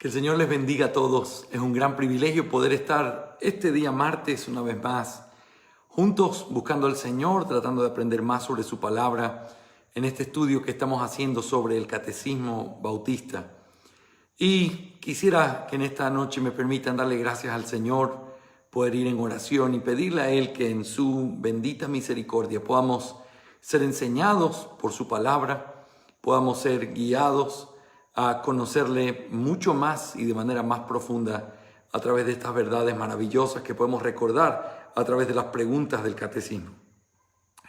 Que el Señor les bendiga a todos. Es un gran privilegio poder estar este día martes una vez más juntos buscando al Señor, tratando de aprender más sobre su palabra en este estudio que estamos haciendo sobre el Catecismo Bautista. Y quisiera que en esta noche me permitan darle gracias al Señor, poder ir en oración y pedirle a Él que en su bendita misericordia podamos ser enseñados por su palabra, podamos ser guiados a conocerle mucho más y de manera más profunda a través de estas verdades maravillosas que podemos recordar a través de las preguntas del catecismo.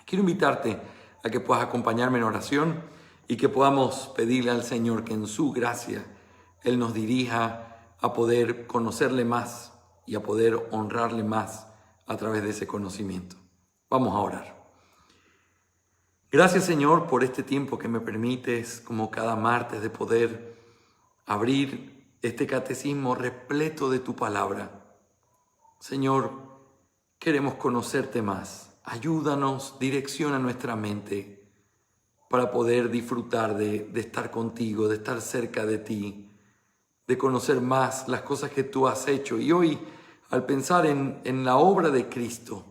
Quiero invitarte a que puedas acompañarme en oración y que podamos pedirle al Señor que en su gracia Él nos dirija a poder conocerle más y a poder honrarle más a través de ese conocimiento. Vamos a orar. Gracias, Señor, por este tiempo que me permites, como cada martes, de poder abrir este catecismo repleto de tu palabra. Señor, queremos conocerte más. Ayúdanos, direcciona nuestra mente para poder disfrutar de estar contigo, de estar cerca de ti, de conocer más las cosas que tú has hecho. Y hoy, al pensar en la obra de Cristo,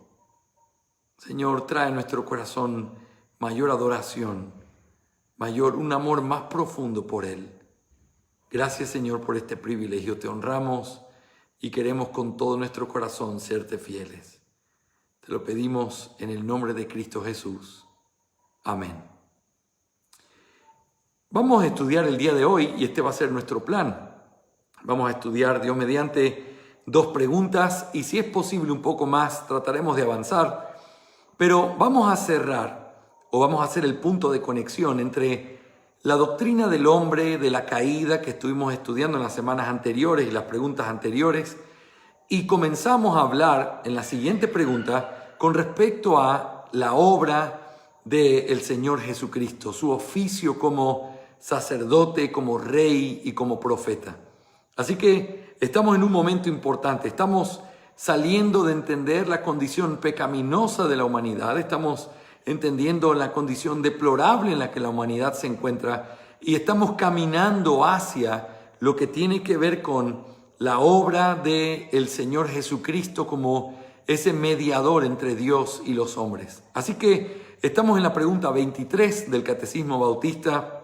Señor, trae a nuestro corazón mayor adoración, un amor más profundo por Él. Gracias, Señor, por este privilegio. Te honramos y queremos con todo nuestro corazón serte fieles. Te lo pedimos en el nombre de Cristo Jesús. Amén. Vamos a estudiar el día de hoy, y este va a ser nuestro plan. Vamos a estudiar, Dios mediante, 2 preguntas, y si es posible un poco más, trataremos de avanzar. Pero vamos a cerrar, o vamos a hacer el punto de conexión entre la doctrina del hombre, de la caída que estuvimos estudiando en las semanas anteriores y las preguntas anteriores, y comenzamos a hablar en la siguiente pregunta con respecto a la obra del Señor Jesucristo, su oficio como sacerdote, como rey y como profeta. Así que estamos en un momento importante, estamos saliendo de entender la condición pecaminosa de la humanidad, estamos entendiendo la condición deplorable en la que la humanidad se encuentra y estamos caminando hacia lo que tiene que ver con la obra del Señor Jesucristo como ese mediador entre Dios y los hombres. Así que estamos en la pregunta 23 del Catecismo Bautista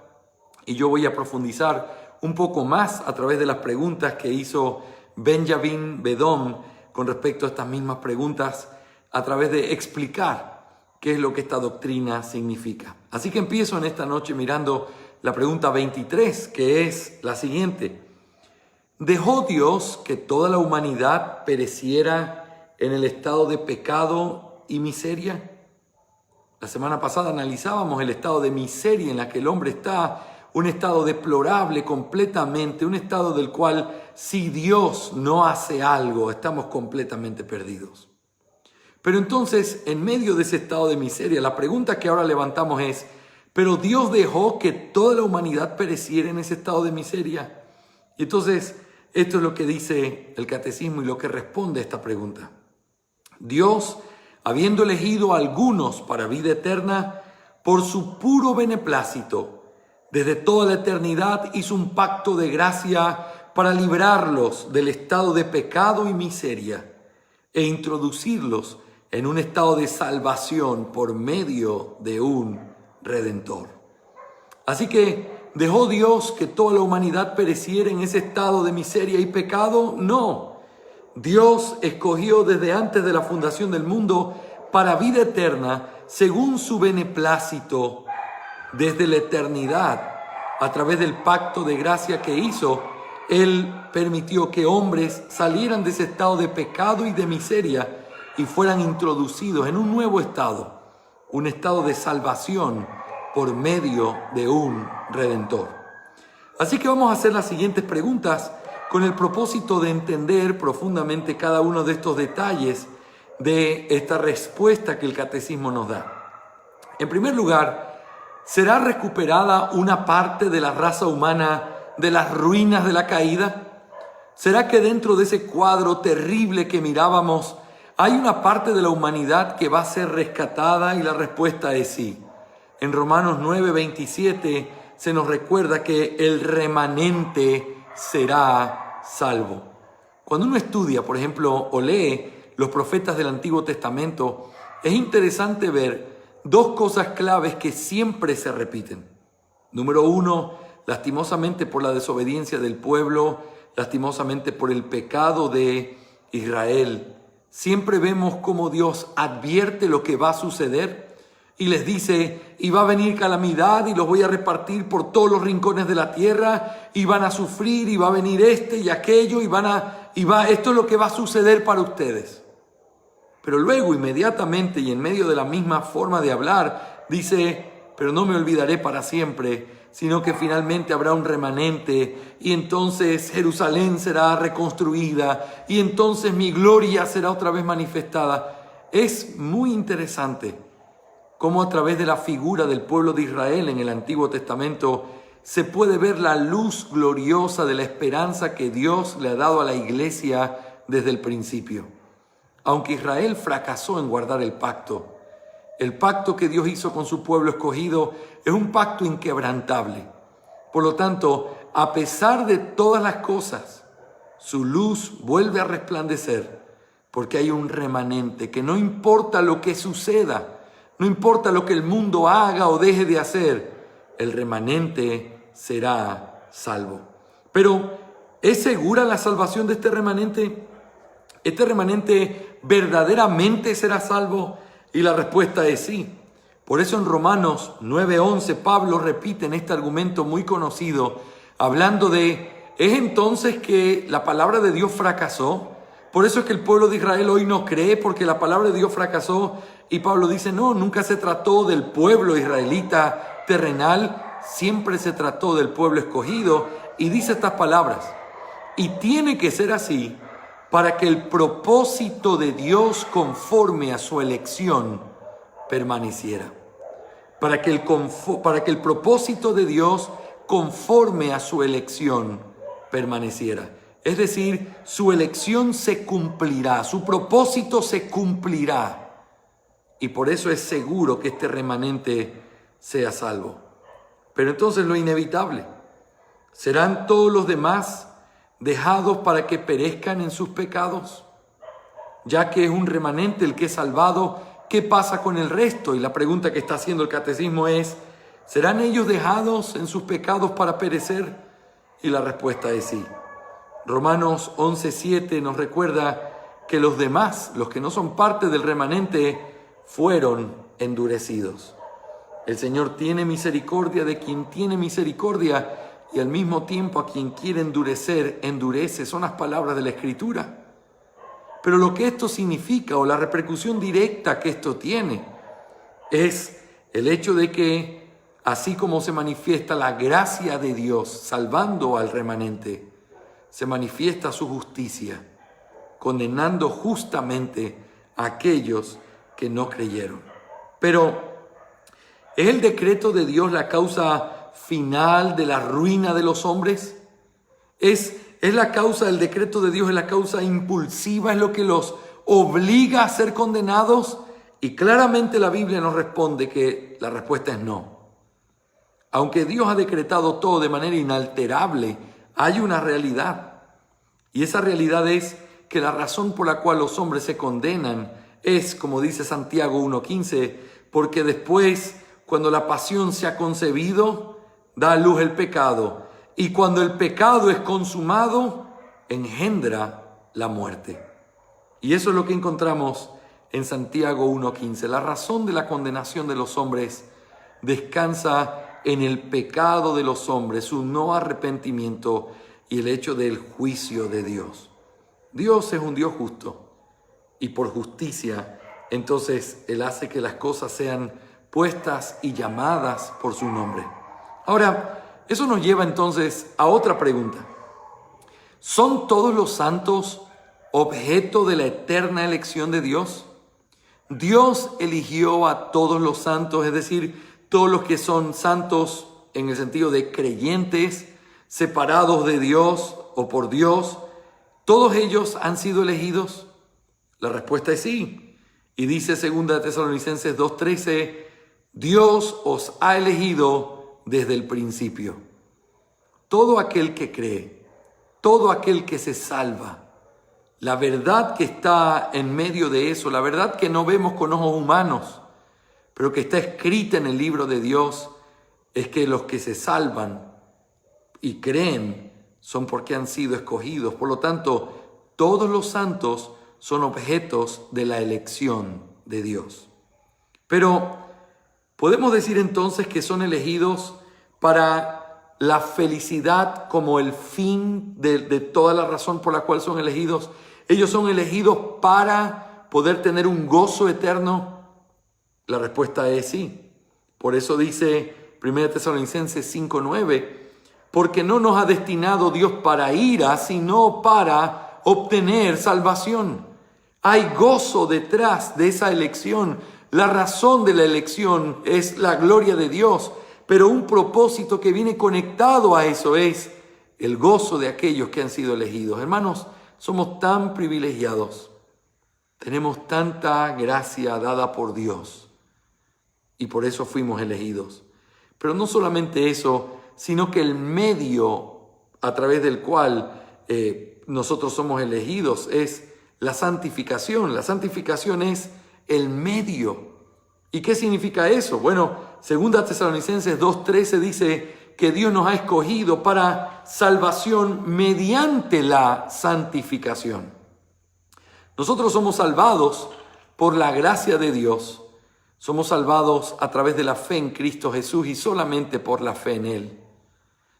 y yo voy a profundizar un poco más a través de las preguntas que hizo Benjamin Bedom con respecto a estas mismas preguntas, a través de explicar qué es lo que esta doctrina significa. Así que empiezo en esta noche mirando la pregunta 23, que es la siguiente. ¿Dejó Dios que toda la humanidad pereciera en el estado de pecado y miseria? La semana pasada analizábamos el estado de miseria en la que el hombre está, un estado deplorable completamente, un estado del cual si Dios no hace algo, estamos completamente perdidos. Pero entonces, en medio de ese estado de miseria, la pregunta que ahora levantamos es, ¿pero Dios dejó que toda la humanidad pereciera en ese estado de miseria? Y entonces, esto es lo que dice el catecismo y lo que responde a esta pregunta. Dios, habiendo elegido a algunos para vida eterna, por su puro beneplácito, desde toda la eternidad hizo un pacto de gracia para librarlos del estado de pecado y miseria e introducirlos en un estado de salvación por medio de un Redentor. Así que, ¿dejó Dios que toda la humanidad pereciera en ese estado de miseria y pecado? No. Dios escogió desde antes de la fundación del mundo para vida eterna, según su beneplácito, desde la eternidad, a través del pacto de gracia que hizo. Él permitió que hombres salieran de ese estado de pecado y de miseria y fueran introducidos en un nuevo estado, un estado de salvación por medio de un Redentor. Así que vamos a hacer las siguientes preguntas con el propósito de entender profundamente cada uno de estos detalles de esta respuesta que el catecismo nos da. En primer lugar, ¿será recuperada una parte de la raza humana de las ruinas de la caída? ¿Será que dentro de ese cuadro terrible que mirábamos hay una parte de la humanidad que va a ser rescatada? Y la respuesta es sí. En Romanos 9:27 se nos recuerda que el remanente será salvo. Cuando uno estudia, por ejemplo, o lee los profetas del Antiguo Testamento, es interesante ver dos cosas claves que siempre se repiten. Número uno, lastimosamente por la desobediencia del pueblo, lastimosamente por el pecado de Israel, siempre vemos cómo Dios advierte lo que va a suceder y les dice, y va a venir calamidad y los voy a repartir por todos los rincones de la tierra y van a sufrir y va a venir este y aquello esto es lo que va a suceder para ustedes. Pero luego inmediatamente y en medio de la misma forma de hablar, dice, pero no me olvidaré para siempre, sino que finalmente habrá un remanente y entonces Jerusalén será reconstruida y entonces mi gloria será otra vez manifestada. Es muy interesante cómo a través de la figura del pueblo de Israel en el Antiguo Testamento se puede ver la luz gloriosa de la esperanza que Dios le ha dado a la iglesia desde el principio. Aunque Israel fracasó en guardar el pacto que Dios hizo con su pueblo escogido es un pacto inquebrantable. Por lo tanto, a pesar de todas las cosas, su luz vuelve a resplandecer porque hay un remanente que no importa lo que suceda, no importa lo que el mundo haga o deje de hacer, el remanente será salvo. Pero, ¿es segura la salvación de este remanente? ¿Este remanente verdaderamente será salvo? Y la respuesta es sí. Por eso en Romanos 9:11 Pablo repite en este argumento muy conocido, hablando de, ¿es entonces que la palabra de Dios fracasó? Por eso es que el pueblo de Israel hoy no cree, porque la palabra de Dios fracasó. Y Pablo dice, no, nunca se trató del pueblo israelita terrenal, siempre se trató del pueblo escogido. Y dice estas palabras, y tiene que ser así, para que el propósito de Dios conforme a su elección permaneciera. Para que el propósito de Dios conforme a su elección permaneciera. Es decir, su elección se cumplirá, su propósito se cumplirá. Y por eso es seguro que este remanente sea salvo. Pero entonces lo inevitable, ¿serán todos los demás dejados para que perezcan en sus pecados? Ya que es un remanente el que es salvado, ¿qué pasa con el resto? Y la pregunta que está haciendo el catecismo es, ¿serán ellos dejados en sus pecados para perecer? Y la respuesta es sí. Romanos 11:7 nos recuerda que los demás, los que no son parte del remanente, fueron endurecidos. El Señor tiene misericordia de quien tiene misericordia, y al mismo tiempo a quien quiere endurecer, endurece. Son las palabras de la Escritura. Pero lo que esto significa, o la repercusión directa que esto tiene, es el hecho de que, así como se manifiesta la gracia de Dios salvando al remanente, se manifiesta su justicia, condenando justamente a aquellos que no creyeron. Pero, ¿es el decreto de Dios la causa final de la ruina de los hombres? ¿Es la causa del decreto de Dios, es la causa impulsiva, es lo que los obliga a ser condenados? Y claramente la Biblia nos responde que la respuesta es no. Aunque Dios ha decretado todo de manera inalterable, hay una realidad. Y esa realidad es que la razón por la cual los hombres se condenan es, como dice Santiago 1:15, porque después, cuando la pasión se ha concebido, da a luz el pecado, y cuando el pecado es consumado, engendra la muerte. Y eso es lo que encontramos en Santiago 1:15. La razón de la condenación de los hombres descansa en el pecado de los hombres, su no arrepentimiento y el hecho del juicio de Dios. Dios es un Dios justo, y por justicia, entonces Él hace que las cosas sean puestas y llamadas por su nombre. Ahora, eso nos lleva entonces a otra pregunta. ¿Son todos los santos objeto de la eterna elección de Dios? Dios eligió a todos los santos, es decir, todos los que son santos en el sentido de creyentes, separados de Dios o por Dios, ¿todos ellos han sido elegidos? La respuesta es sí. Y dice 2 Tesalonicenses 2:13, Dios os ha elegido desde el principio. Todo aquel que cree todo aquel que se salva. La verdad que está en medio de eso, la verdad que no vemos con ojos humanos, pero que está escrita en el libro de Dios, es que los que se salvan y creen son porque han sido escogidos. Por lo tanto, todos los santos son objetos de la elección de Dios. Pero podemos decir entonces que son elegidos para la felicidad como el fin de toda la razón por la cual son elegidos. Ellos son elegidos para poder tener un gozo eterno. La respuesta es sí. Por eso dice 1 Tesalonicenses 5:9, porque no nos ha destinado Dios para ira, sino para obtener salvación. Hay gozo detrás de esa elección. La razón de la elección es la gloria de Dios, pero un propósito que viene conectado a eso es el gozo de aquellos que han sido elegidos. Hermanos, somos tan privilegiados, tenemos tanta gracia dada por Dios y por eso fuimos elegidos. Pero no solamente eso, sino que el medio a través del cual nosotros somos elegidos es la santificación. La santificación es el medio. ¿Y qué significa eso? Bueno, 2 Tesalonicenses 2:13 dice que Dios nos ha escogido para salvación mediante la santificación. Nosotros somos salvados por la gracia de Dios. Somos salvados a través de la fe en Cristo Jesús y solamente por la fe en Él.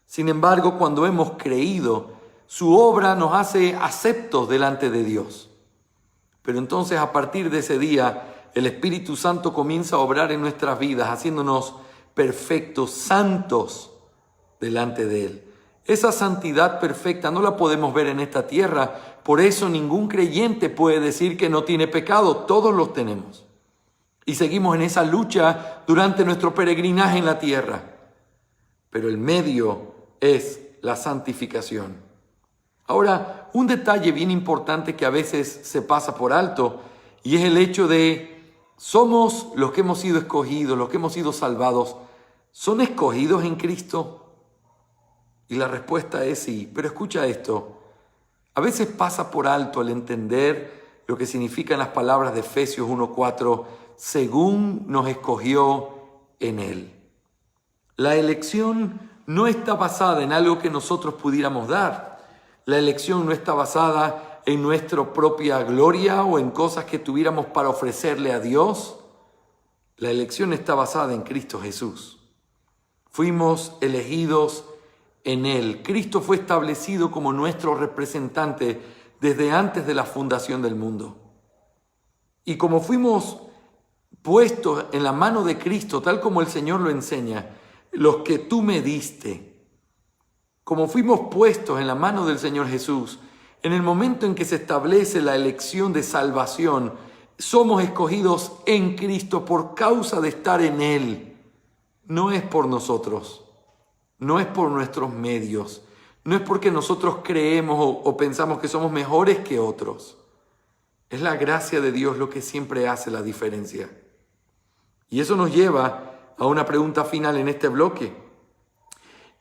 Sin embargo, cuando hemos creído, su obra nos hace aceptos delante de Dios. Pero entonces, a partir de ese día, el Espíritu Santo comienza a obrar en nuestras vidas, haciéndonos perfectos, santos delante de Él. Esa santidad perfecta no la podemos ver en esta tierra. Por eso ningún creyente puede decir que no tiene pecado. Todos los tenemos. Y seguimos en esa lucha durante nuestro peregrinaje en la tierra. Pero el medio es la santificación. Ahora, un detalle bien importante que a veces se pasa por alto, y es el hecho de, somos los que hemos sido escogidos, los que hemos sido salvados, ¿son escogidos en Cristo? Y la respuesta es sí, pero escucha esto, a veces pasa por alto el entender lo que significan las palabras de Efesios 1:4, según nos escogió en Él. La elección no está basada en algo que nosotros pudiéramos dar. La elección no está basada en nuestra propia gloria o en cosas que tuviéramos para ofrecerle a Dios. La elección está basada en Cristo Jesús. Fuimos elegidos en Él. Cristo fue establecido como nuestro representante desde antes de la fundación del mundo. Y como fuimos puestos en la mano de Cristo, tal como el Señor lo enseña, los que tú me diste, como fuimos puestos en la mano del Señor Jesús, en el momento en que se establece la elección de salvación, somos escogidos en Cristo por causa de estar en Él. No es por nosotros, no es por nuestros medios, no es porque nosotros creemos o pensamos que somos mejores que otros. Es la gracia de Dios lo que siempre hace la diferencia. Y eso nos lleva a una pregunta final en este bloque.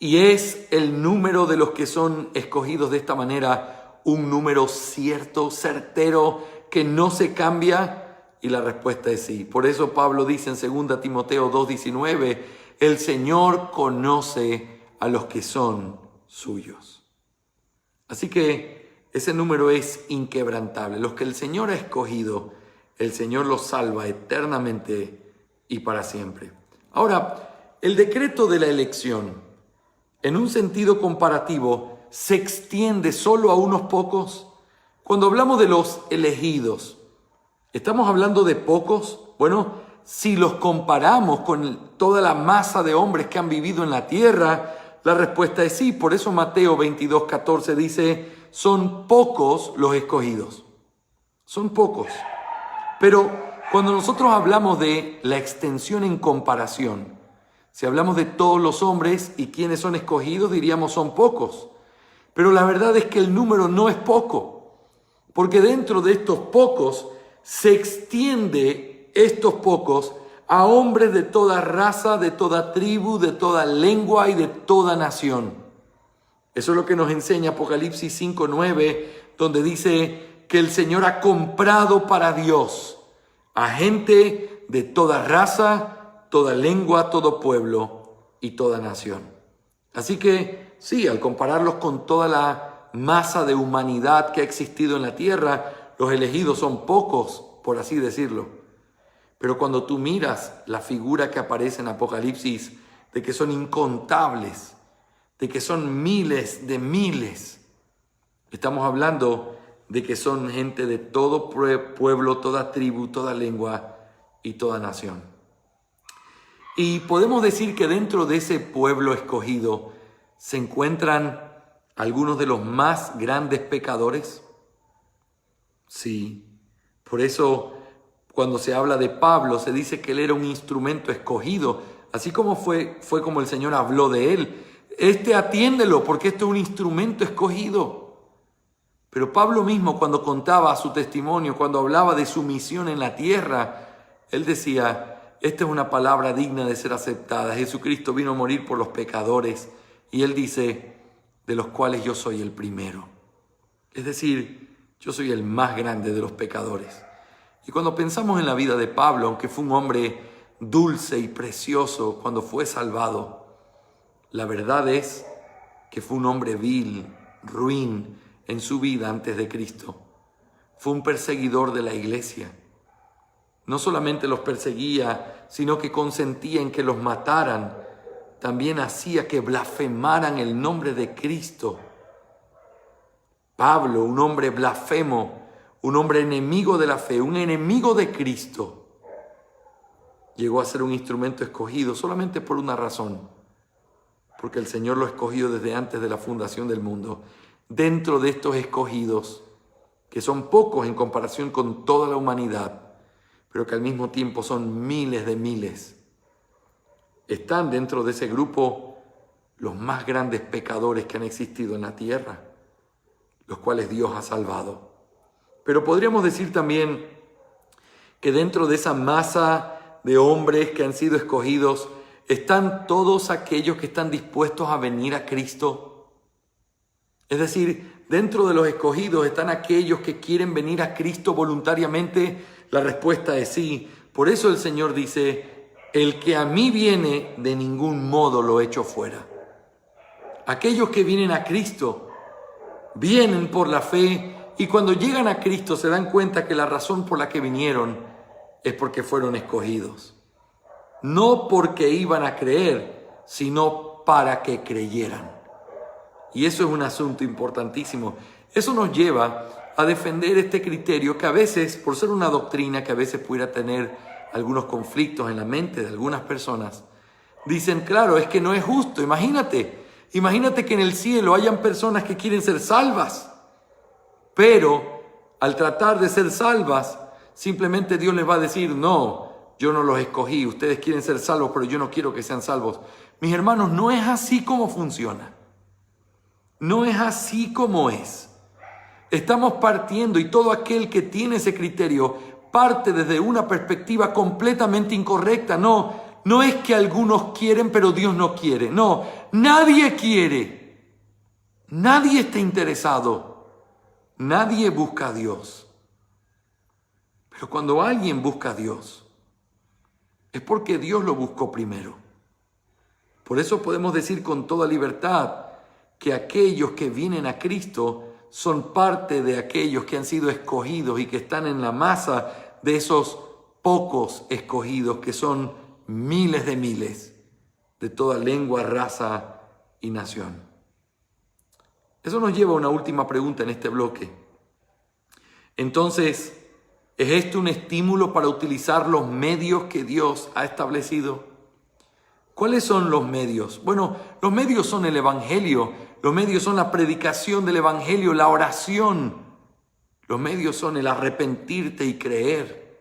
Y es el número de los que son escogidos de esta manera un número cierto, certero, que no se cambia. Y la respuesta es sí. Por eso Pablo dice en 2 Timoteo 2:19, el Señor conoce a los que son suyos. Así que ese número es inquebrantable. Los que el Señor ha escogido, el Señor los salva eternamente y para siempre. Ahora, el decreto de la elección, en un sentido comparativo, ¿se extiende solo a unos pocos? Cuando hablamos de los elegidos, ¿estamos hablando de pocos? Bueno, si los comparamos con toda la masa de hombres que han vivido en la tierra, la respuesta es sí. Por eso Mateo 22:14 dice, son pocos los escogidos. Son pocos. Pero cuando nosotros hablamos de la extensión en comparación, si hablamos de todos los hombres y quienes son escogidos, diríamos son pocos. Pero la verdad es que el número no es poco, porque dentro de estos pocos se extiende estos pocos a hombres de toda raza, de toda tribu, de toda lengua y de toda nación. Eso es lo que nos enseña Apocalipsis 5:9, donde dice que el Señor ha comprado para Dios a gente de toda raza, toda lengua, todo pueblo y toda nación. Así que sí, al compararlos con toda la masa de humanidad que ha existido en la tierra, los elegidos son pocos, por así decirlo. Pero cuando tú miras la figura que aparece en Apocalipsis, de que son incontables, de que son miles de miles, estamos hablando de que son gente de todo pueblo, toda tribu, toda lengua y toda nación. Y podemos decir que dentro de ese pueblo escogido se encuentran algunos de los más grandes pecadores. Sí, por eso cuando se habla de Pablo se dice que él era un instrumento escogido, así como fue como el Señor habló de él. Atiéndelo porque esto es un instrumento escogido. Pero Pablo mismo, cuando contaba su testimonio, cuando hablaba de su misión en la tierra, él decía, esta es una palabra digna de ser aceptada. Jesucristo vino a morir por los pecadores y él dice, de los cuales yo soy el primero. Es decir, yo soy el más grande de los pecadores. Y cuando pensamos en la vida de Pablo, aunque fue un hombre dulce y precioso cuando fue salvado, la verdad es que fue un hombre vil, ruin en su vida antes de Cristo. Fue un perseguidor de la iglesia. No solamente los perseguía, sino que consentía en que los mataran. También hacía que blasfemaran el nombre de Cristo. Pablo, un hombre blasfemo, un hombre enemigo de la fe, un enemigo de Cristo, llegó a ser un instrumento escogido solamente por una razón, porque el Señor lo escogió desde antes de la fundación del mundo. Dentro de estos escogidos, que son pocos en comparación con toda la humanidad, pero que al mismo tiempo son miles de miles, están dentro de ese grupo los más grandes pecadores que han existido en la tierra, los cuales Dios ha salvado. Pero podríamos decir también que dentro de esa masa de hombres que han sido escogidos, están todos aquellos que están dispuestos a venir a Cristo. Es decir, dentro de los escogidos están aquellos que quieren venir a Cristo voluntariamente. La respuesta es sí. Por eso el Señor dice, el que a mí viene, de ningún modo lo echo fuera. Aquellos que vienen a Cristo, vienen por la fe y cuando llegan a Cristo se dan cuenta que la razón por la que vinieron es porque fueron escogidos. No porque iban a creer, sino para que creyeran. Y eso es un asunto importantísimo. Eso nos lleva a defender este criterio que a veces, por ser una doctrina que a veces pudiera tener algunos conflictos en la mente de algunas personas, dicen, claro, es que no es justo. Imagínate que en el cielo hayan personas que quieren ser salvas, pero al tratar de ser salvas, simplemente Dios les va a decir, no, yo no los escogí, ustedes quieren ser salvos, pero yo no quiero que sean salvos. Mis hermanos, no es así como funciona. No es así como es. Estamos partiendo y todo aquel que tiene ese criterio parte desde una perspectiva completamente incorrecta. No es que algunos quieren pero Dios no quiere. No, nadie quiere. Nadie está interesado. Nadie busca a Dios. Pero cuando alguien busca a Dios, es porque Dios lo buscó primero. Por eso podemos decir con toda libertad que aquellos que vienen a Cristo son parte de aquellos que han sido escogidos y que están en la masa de esos pocos escogidos que son miles de miles de toda lengua, raza y nación. Eso nos lleva a una última pregunta en este bloque. Entonces, ¿es esto un estímulo para utilizar los medios que Dios ha establecido? ¿Cuáles son los medios? Bueno, los medios son el Evangelio, los medios son la predicación del Evangelio, la oración. Los medios son el arrepentirte y creer.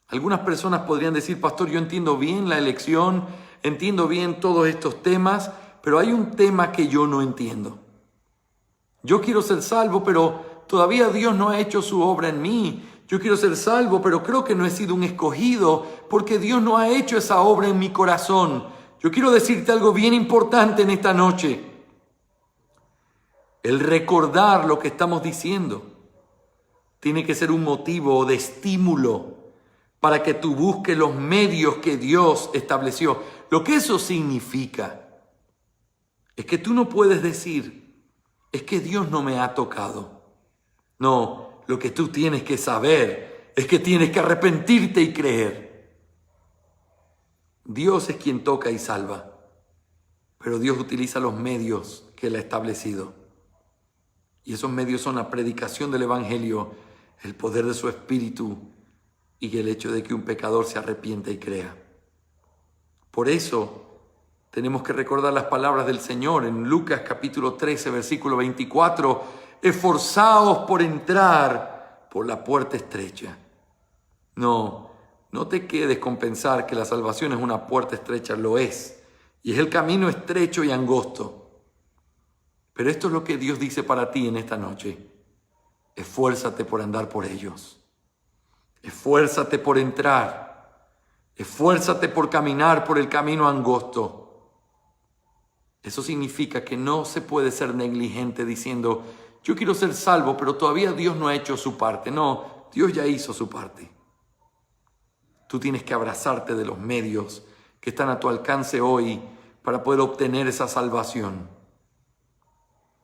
Algunas personas podrían decir, pastor, yo entiendo bien la elección, entiendo bien todos estos temas, pero hay un tema que yo no entiendo. Yo quiero ser salvo, pero todavía Dios no ha hecho su obra en mí. Yo quiero ser salvo, pero creo que no he sido un escogido porque Dios no ha hecho esa obra en mi corazón. Yo quiero decirte algo bien importante en esta noche. El recordar lo que estamos diciendo tiene que ser un motivo de estímulo para que tú busques los medios que Dios estableció. Lo que eso significa es que tú no puedes decir, es que Dios no me ha tocado. No, lo que tú tienes que saber es que tienes que arrepentirte y creer. Dios es quien toca y salva, pero Dios utiliza los medios que Él ha establecido. Y esos medios son la predicación del Evangelio, el poder de su Espíritu y el hecho de que un pecador se arrepienta y crea. Por eso tenemos que recordar las palabras del Señor en Lucas capítulo 13, versículo 24. Esforzaos por entrar por la puerta estrecha. No te quedes con pensar que la salvación es una puerta estrecha, lo es. Y es el camino estrecho y angosto. Pero esto es lo que Dios dice para ti en esta noche. Esfuérzate por andar por ellos. Esfuérzate por entrar. Esfuérzate por caminar por el camino angosto. Eso significa que no se puede ser negligente diciendo, yo quiero ser salvo, pero todavía Dios no ha hecho su parte. No, Dios ya hizo su parte. Tú tienes que abrazarte de los medios que están a tu alcance hoy para poder obtener esa salvación.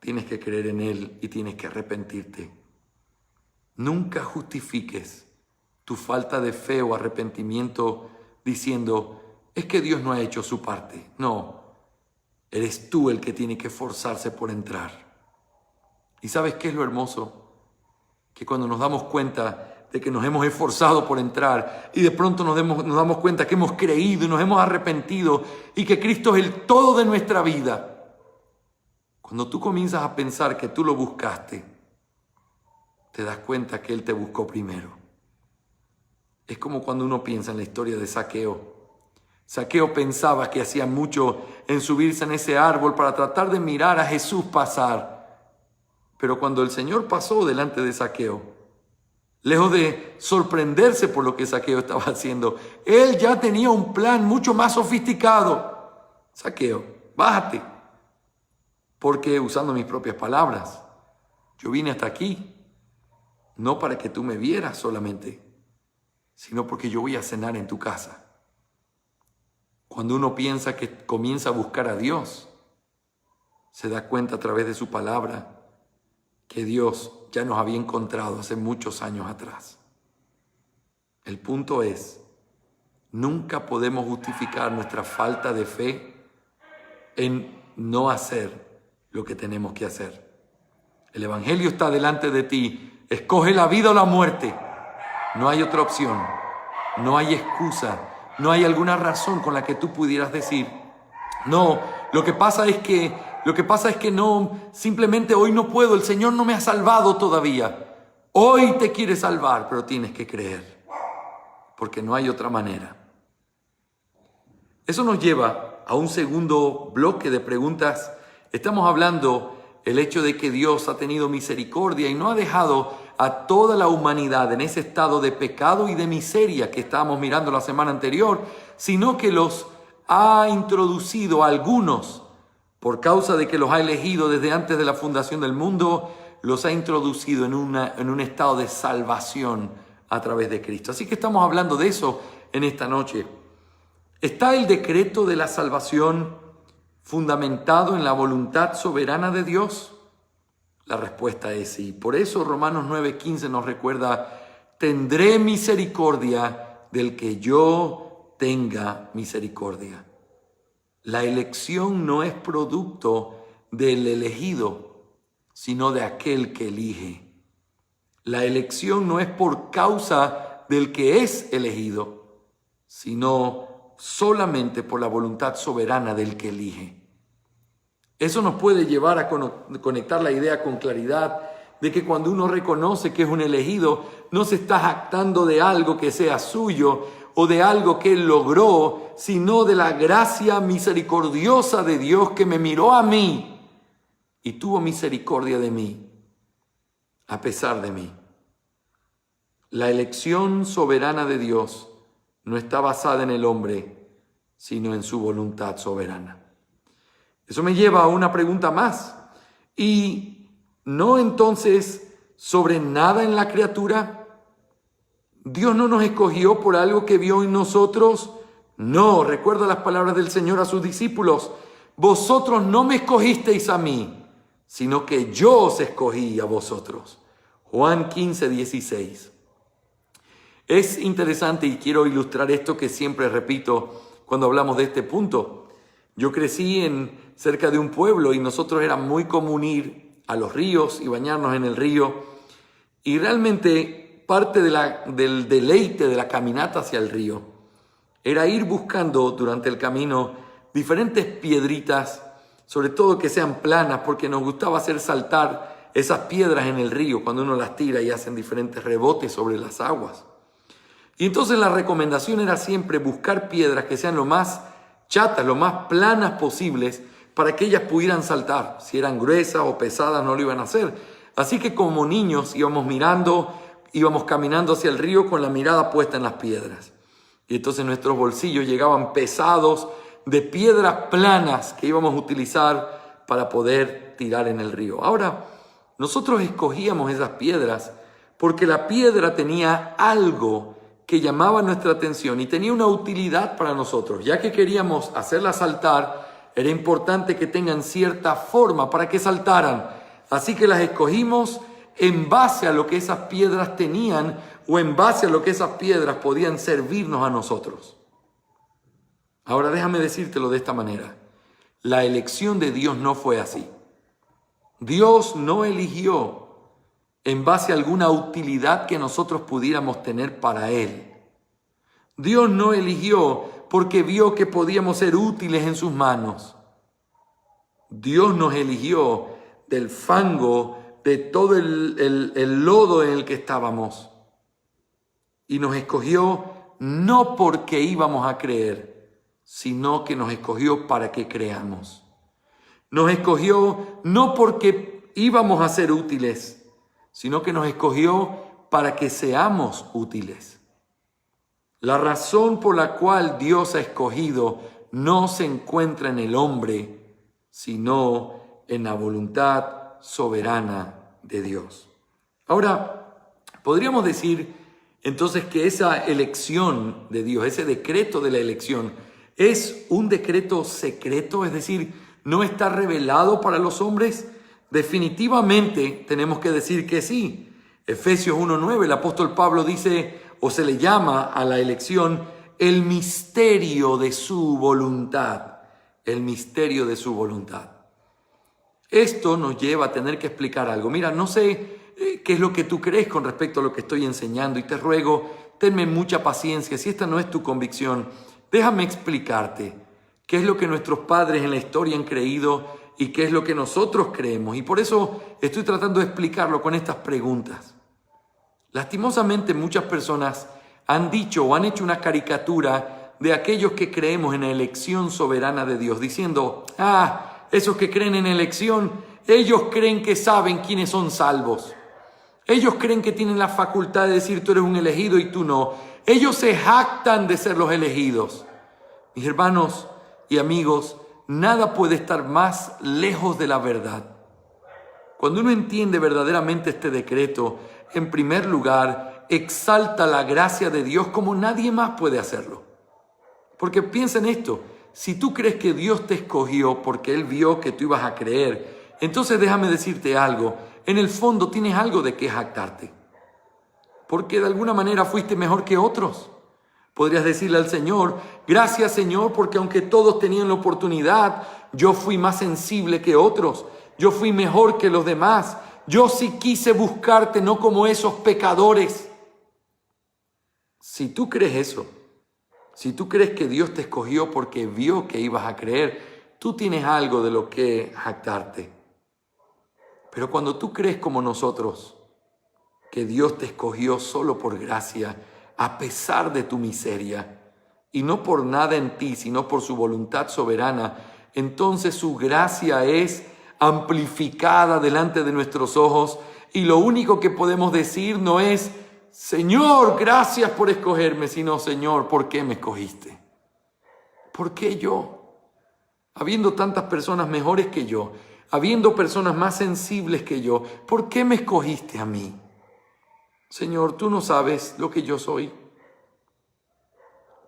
Tienes que creer en Él y tienes que arrepentirte. Nunca justifiques tu falta de fe o arrepentimiento diciendo, es que Dios no ha hecho su parte. No, eres tú el que tiene que esforzarse por entrar. ¿Y sabes qué es lo hermoso? Que cuando nos damos cuenta de que nos hemos esforzado por entrar y de pronto nos damos cuenta que hemos creído y nos hemos arrepentido y que Cristo es el todo de nuestra vida. Cuando tú comienzas a pensar que tú lo buscaste, te das cuenta que Él te buscó primero. Es como cuando uno piensa en la historia de Zaqueo. Zaqueo pensaba que hacía mucho en subirse en ese árbol para tratar de mirar a Jesús pasar. Pero cuando el Señor pasó delante de Zaqueo, lejos de sorprenderse por lo que Zaqueo estaba haciendo, Él ya tenía un plan mucho más sofisticado. Zaqueo, bájate. Porque, usando mis propias palabras, yo vine hasta aquí, no para que tú me vieras solamente, sino porque yo voy a cenar en tu casa. Cuando uno piensa que comienza a buscar a Dios, se da cuenta a través de su palabra que Dios ya nos había encontrado hace muchos años atrás. El punto es, nunca podemos justificar nuestra falta de fe en no hacer lo que tenemos que hacer. El Evangelio está delante de ti. Escoge la vida o la muerte. No hay otra opción. No hay excusa. No hay alguna razón con la que tú pudieras decir, no, lo que pasa es que no, simplemente hoy no puedo, el Señor no me ha salvado todavía. Hoy te quiere salvar, pero tienes que creer, porque no hay otra manera. Eso nos lleva a un segundo bloque de preguntas. Estamos hablando el hecho de que Dios ha tenido misericordia y no ha dejado a toda la humanidad en ese estado de pecado y de miseria que estábamos mirando la semana anterior, sino que los ha introducido a algunos, por causa de que los ha elegido desde antes de la fundación del mundo, los ha introducido en un estado de salvación a través de Cristo. Así que estamos hablando de eso en esta noche. ¿Está el decreto de la salvación fundamentado en la voluntad soberana de Dios? La respuesta es sí. Por eso Romanos 9:15 nos recuerda, tendré misericordia del que yo tenga misericordia. La elección no es producto del elegido, sino de aquel que elige. La elección no es por causa del que es elegido, sino solamente por la voluntad soberana del que elige. Eso nos puede llevar a conectar la idea con claridad de que cuando uno reconoce que es un elegido, no se está jactando de algo que sea suyo o de algo que él logró, sino de la gracia misericordiosa de Dios que me miró a mí y tuvo misericordia de mí, a pesar de mí. La elección soberana de Dios no está basada en el hombre, sino en su voluntad soberana. Eso me lleva a una pregunta más. ¿Y ¿no entonces sobre nada en la criatura? ¿Dios no nos escogió por algo que vio en nosotros? No, recuerda las palabras del Señor a sus discípulos. Vosotros no me escogisteis a mí, sino que yo os escogí a vosotros. Juan 15:16. Es interesante y quiero ilustrar esto que siempre repito cuando hablamos de este punto. Yo crecí cerca de un pueblo y nosotros era muy común ir a los ríos y bañarnos en el río. Y realmente parte del deleite de la caminata hacia el río era ir buscando durante el camino diferentes piedritas, sobre todo que sean planas, porque nos gustaba hacer saltar esas piedras en el río cuando uno las tira y hacen diferentes rebotes sobre las aguas. Y entonces la recomendación era siempre buscar piedras que sean lo más chatas, lo más planas posibles para que ellas pudieran saltar. Si eran gruesas o pesadas no lo iban a hacer. Así que como niños íbamos caminando hacia el río con la mirada puesta en las piedras. Y entonces nuestros bolsillos llegaban pesados de piedras planas que íbamos a utilizar para poder tirar en el río. Ahora, nosotros escogíamos esas piedras porque la piedra tenía algo que llamaba nuestra atención y tenía una utilidad para nosotros. Ya que queríamos hacerla saltar, era importante que tengan cierta forma para que saltaran. Así que las escogimos en base a lo que esas piedras tenían o en base a lo que esas piedras podían servirnos a nosotros. Ahora déjame decírtelo de esta manera. La elección de Dios no fue así. Dios no eligió en base a alguna utilidad que nosotros pudiéramos tener para Él. Dios no eligió porque vio que podíamos ser útiles en sus manos. Dios nos eligió del fango, de todo el lodo en el que estábamos. Y nos escogió no porque íbamos a creer, sino que nos escogió para que creamos. Nos escogió no porque íbamos a ser útiles, sino que nos escogió para que seamos útiles. La razón por la cual Dios ha escogido no se encuentra en el hombre, sino en la voluntad soberana de Dios. Ahora, podríamos decir entonces que esa elección de Dios, ese decreto de la elección, es un decreto secreto, es decir, no está revelado para los hombres. Definitivamente tenemos que decir que sí. Efesios 1:9, el apóstol Pablo dice, o se le llama a la elección, el misterio de su voluntad. El misterio de su voluntad. Esto nos lleva a tener que explicar algo. Mira, no sé qué es lo que tú crees con respecto a lo que estoy enseñando y te ruego, tenme mucha paciencia. Si esta no es tu convicción, déjame explicarte qué es lo que nuestros padres en la historia han creído y qué es lo que nosotros creemos. Y por eso estoy tratando de explicarlo con estas preguntas. Lastimosamente muchas personas han dicho o han hecho una caricatura de aquellos que creemos en la elección soberana de Dios, diciendo, esos que creen en elección, ellos creen que saben quiénes son salvos. Ellos creen que tienen la facultad de decir tú eres un elegido y tú no. Ellos se jactan de ser los elegidos. Mis hermanos y amigos, nada puede estar más lejos de la verdad. Cuando uno entiende verdaderamente este decreto, en primer lugar, exalta la gracia de Dios como nadie más puede hacerlo. Porque piensa en esto, si tú crees que Dios te escogió porque Él vio que tú ibas a creer, entonces déjame decirte algo, en el fondo tienes algo de qué jactarte. Porque de alguna manera fuiste mejor que otros. Podrías decirle al Señor, gracias Señor, porque aunque todos tenían la oportunidad, yo fui más sensible que otros, yo fui mejor que los demás, yo sí quise buscarte, no como esos pecadores. Si tú crees eso, si tú crees que Dios te escogió porque vio que ibas a creer, tú tienes algo de lo que jactarte. Pero cuando tú crees como nosotros, que Dios te escogió solo por gracia, a pesar de tu miseria, y no por nada en ti, sino por su voluntad soberana, entonces su gracia es amplificada delante de nuestros ojos, y lo único que podemos decir no es, Señor, gracias por escogerme, sino, Señor, ¿por qué me escogiste? ¿Por qué yo? Habiendo tantas personas mejores que yo, habiendo personas más sensibles que yo, ¿por qué me escogiste a mí? Señor, tú no sabes lo que yo soy.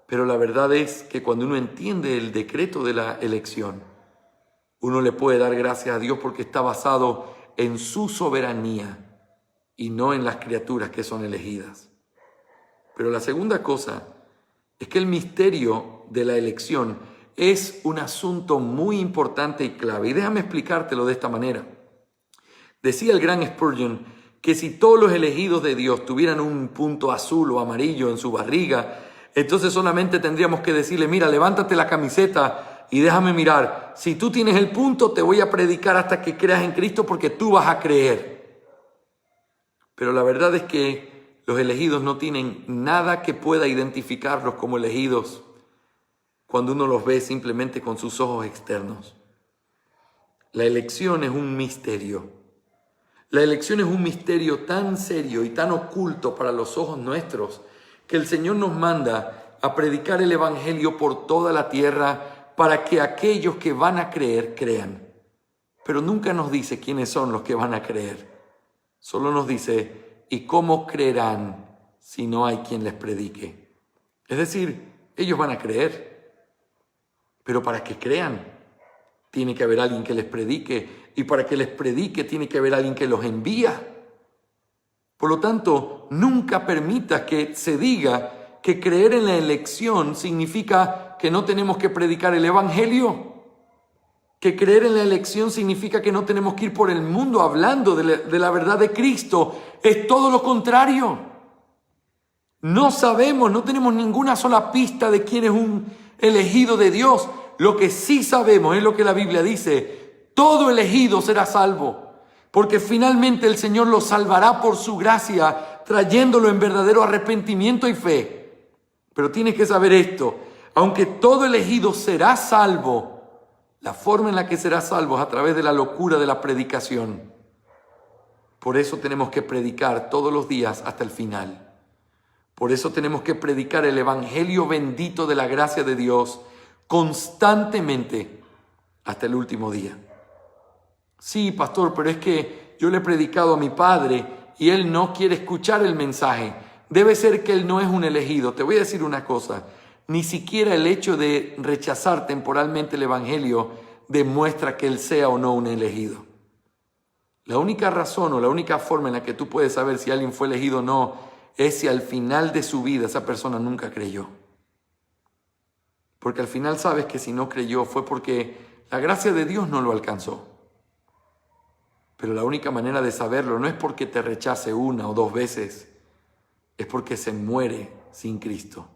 Pero la verdad es que cuando uno entiende el decreto de la elección, uno le puede dar gracias a Dios porque está basado en su soberanía y no en las criaturas que son elegidas. Pero la segunda cosa es que el misterio de la elección es un asunto muy importante y clave. Y déjame explicártelo de esta manera. Decía el gran Spurgeon que si todos los elegidos de Dios tuvieran un punto azul o amarillo en su barriga, entonces solamente tendríamos que decirle, mira, levántate la camiseta y déjame mirar. Si tú tienes el punto, te voy a predicar hasta que creas en Cristo porque tú vas a creer. Pero la verdad es que los elegidos no tienen nada que pueda identificarlos como elegidos cuando uno los ve simplemente con sus ojos externos. La elección es un misterio. La elección es un misterio tan serio y tan oculto para los ojos nuestros que el Señor nos manda a predicar el Evangelio por toda la tierra para que aquellos que van a creer, crean. Pero nunca nos dice quiénes son los que van a creer. Solo nos dice, ¿y cómo creerán si no hay quien les predique? Es decir, ellos van a creer, pero para que crean, tiene que haber alguien que les predique, y para que les predique tiene que haber alguien que los envía. Por lo tanto, nunca permita que se diga que creer en la elección significa que no tenemos que predicar el Evangelio, que creer en la elección significa que no tenemos que ir por el mundo hablando de la verdad de Cristo. Es todo lo contrario. No sabemos, no tenemos ninguna sola pista de quién es un elegido de Dios. Lo que sí sabemos es lo que la Biblia dice: todo elegido será salvo, porque finalmente el Señor lo salvará por su gracia, trayéndolo en verdadero arrepentimiento y fe. Pero tienes que saber esto: aunque todo elegido será salvo, la forma en la que será salvo es a través de la locura de la predicación. Por eso tenemos que predicar todos los días hasta el final. Por eso tenemos que predicar el Evangelio bendito de la gracia de Dios constantemente hasta el último día. Sí, pastor, pero es que yo le he predicado a mi padre y él no quiere escuchar el mensaje. Debe ser que él no es un elegido. Te voy a decir una cosa: ni siquiera el hecho de rechazar temporalmente el Evangelio demuestra que él sea o no un elegido. La única razón o la única forma en la que tú puedes saber si alguien fue elegido o no es si al final de su vida esa persona nunca creyó. Porque al final sabes que si no creyó fue porque la gracia de Dios no lo alcanzó. Pero la única manera de saberlo no es porque te rechace una o dos veces, es porque se muere sin Cristo.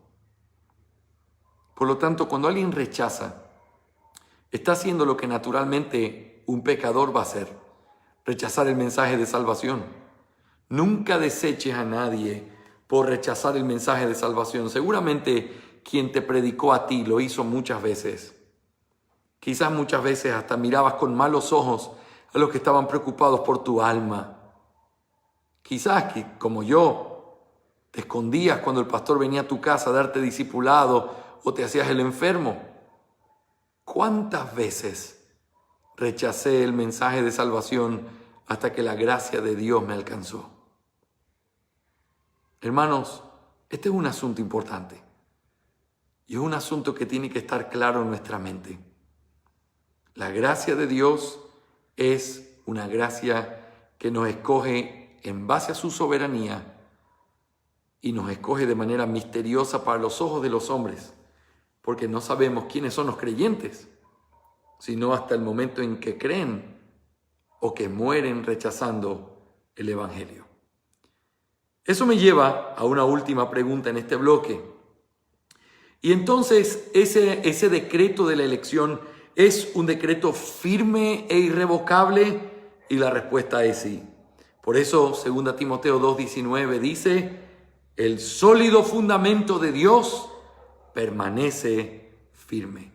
Por lo tanto, cuando alguien rechaza, está haciendo lo que naturalmente un pecador va a hacer: rechazar el mensaje de salvación. Nunca deseches a nadie por rechazar el mensaje de salvación. Seguramente quien te predicó a ti lo hizo muchas veces. Quizás muchas veces hasta mirabas con malos ojos a los que estaban preocupados por tu alma. Quizás que, como yo, te escondías cuando el pastor venía a tu casa a darte discipulado o te hacías el enfermo. ¿Cuántas veces rechacé el mensaje de salvación hasta que la gracia de Dios me alcanzó? Hermanos, este es un asunto importante y es un asunto que tiene que estar claro en nuestra mente. La gracia de Dios es una gracia que nos escoge en base a su soberanía y nos escoge de manera misteriosa para los ojos de los hombres, porque no sabemos quiénes son los creyentes, sino hasta el momento en que creen o que mueren rechazando el Evangelio. Eso me lleva a una última pregunta en este bloque. Y entonces, ese decreto de la elección ¿es un decreto firme e irrevocable? Y la respuesta es sí. Por eso, 2 Timoteo 2:19 dice: el sólido fundamento de Dios permanece firme.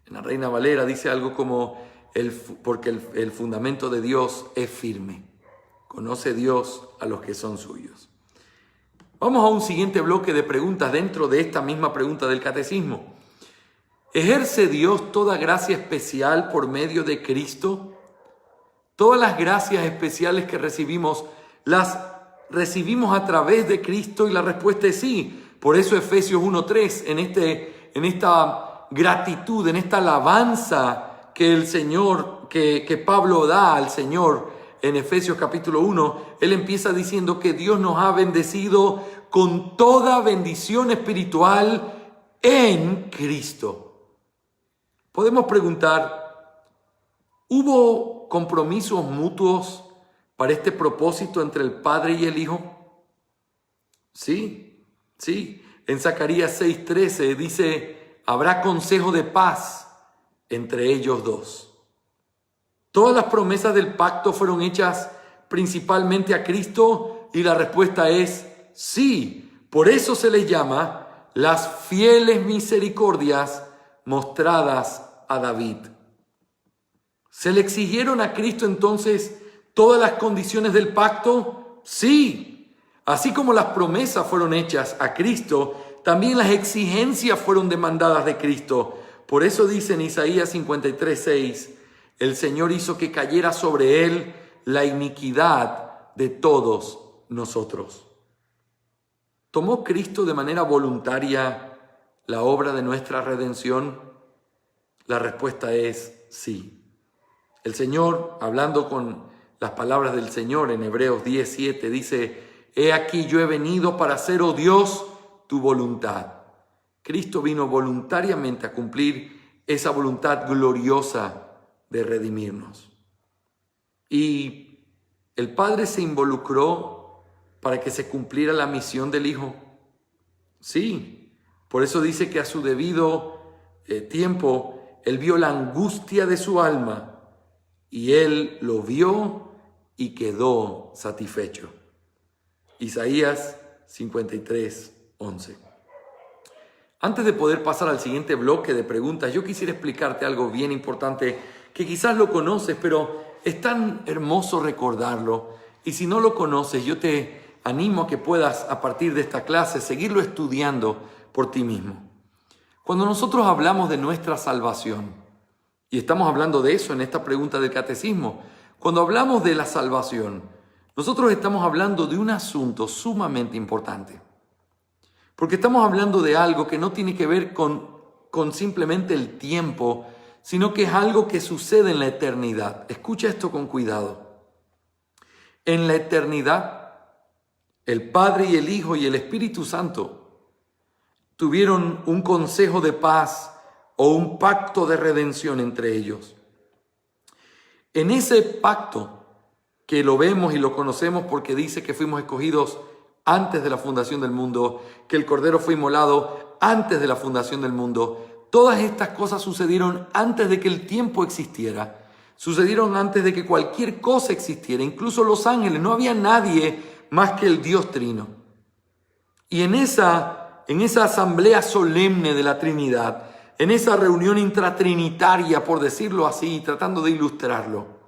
En la Reina Valera dice algo como: porque el fundamento de Dios es firme. Conoce Dios a los que son suyos. Vamos a un siguiente bloque de preguntas dentro de esta misma pregunta del catecismo. ¿Ejerce Dios toda gracia especial por medio de Cristo? Todas las gracias especiales que recibimos, las recibimos a través de Cristo y la respuesta es sí. Por eso Efesios 1:3, en esta gratitud, en esta alabanza que el Señor, que Pablo da al Señor en Efesios capítulo 1, él empieza diciendo que Dios nos ha bendecido con toda bendición espiritual en Cristo. Podemos preguntar, ¿hubo compromisos mutuos para este propósito entre el Padre y el Hijo? Sí. En Zacarías 6:13 dice, habrá consejo de paz entre ellos dos. Todas las promesas del pacto fueron hechas principalmente a Cristo y la respuesta es sí. Por eso se les llama las fieles misericordias mostradas a David. ¿Se le exigieron a Cristo entonces todas las condiciones del pacto? Sí. Así como las promesas fueron hechas a Cristo, también las exigencias fueron demandadas de Cristo. Por eso dice en Isaías 53:6, el Señor hizo que cayera sobre él la iniquidad de todos nosotros. ¿Tomó Cristo de manera voluntaria la obra de nuestra redención? La respuesta es sí. El Señor, hablando con las palabras del Señor en Hebreos 10:7, dice, he aquí yo he venido para hacer, oh Dios, tu voluntad. Cristo vino voluntariamente a cumplir esa voluntad gloriosa de redimirnos. Y el Padre se involucró para que se cumpliera la misión del Hijo. Sí, por eso dice que a su debido tiempo, Él vio la angustia de su alma y Él lo vio y quedó satisfecho. Isaías 53:11. Antes de poder pasar al siguiente bloque de preguntas, yo quisiera explicarte algo bien importante que quizás lo conoces, pero es tan hermoso recordarlo. Y si no lo conoces, yo te animo a que puedas, a partir de esta clase, seguirlo estudiando por ti mismo. Cuando nosotros hablamos de nuestra salvación, y estamos hablando de eso en esta pregunta del catecismo, cuando hablamos de la salvación, nosotros estamos hablando de un asunto sumamente importante. Porque estamos hablando de algo que no tiene que ver con simplemente el tiempo, sino que es algo que sucede en la eternidad. Escucha esto con cuidado. En la eternidad, el Padre y el Hijo y el Espíritu Santo tuvieron un consejo de paz o un pacto de redención entre ellos. En ese pacto, que lo vemos y lo conocemos porque dice que fuimos escogidos antes de la fundación del mundo, que el Cordero fue inmolado antes de la fundación del mundo. Todas estas cosas sucedieron antes de que el tiempo existiera, sucedieron antes de que cualquier cosa existiera, incluso los ángeles, no había nadie más que el Dios Trino. Y en esa asamblea solemne de la Trinidad, en esa reunión intratrinitaria, por decirlo así, tratando de ilustrarlo,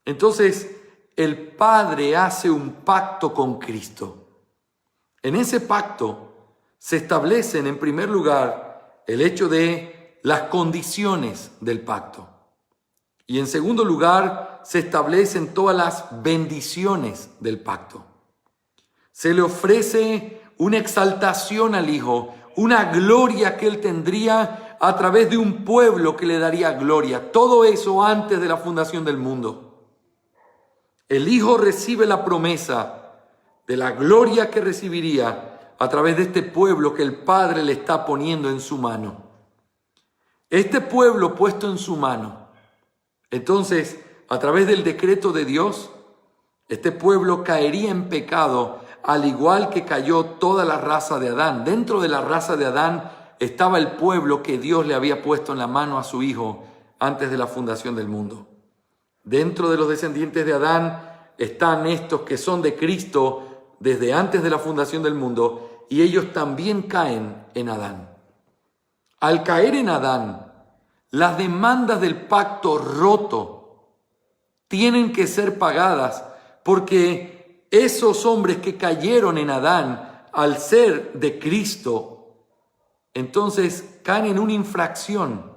entonces, el Padre hace un pacto con Cristo. En ese pacto se establecen, en primer lugar, el hecho de las condiciones del pacto. Y en segundo lugar, se establecen todas las bendiciones del pacto. Se le ofrece una exaltación al Hijo, una gloria que Él tendría a través de un pueblo que le daría gloria. Todo eso antes de la fundación del mundo. El Hijo recibe la promesa de la gloria que recibiría a través de este pueblo que el Padre le está poniendo en su mano. Este pueblo puesto en su mano, entonces, a través del decreto de Dios, este pueblo caería en pecado, al igual que cayó toda la raza de Adán. Dentro de la raza de Adán estaba el pueblo que Dios le había puesto en la mano a su Hijo antes de la fundación del mundo. Dentro de los descendientes de Adán están estos que son de Cristo desde antes de la fundación del mundo y ellos también caen en Adán. Al caer en Adán, las demandas del pacto roto tienen que ser pagadas porque esos hombres que cayeron en Adán al ser de Cristo, entonces caen en una infracción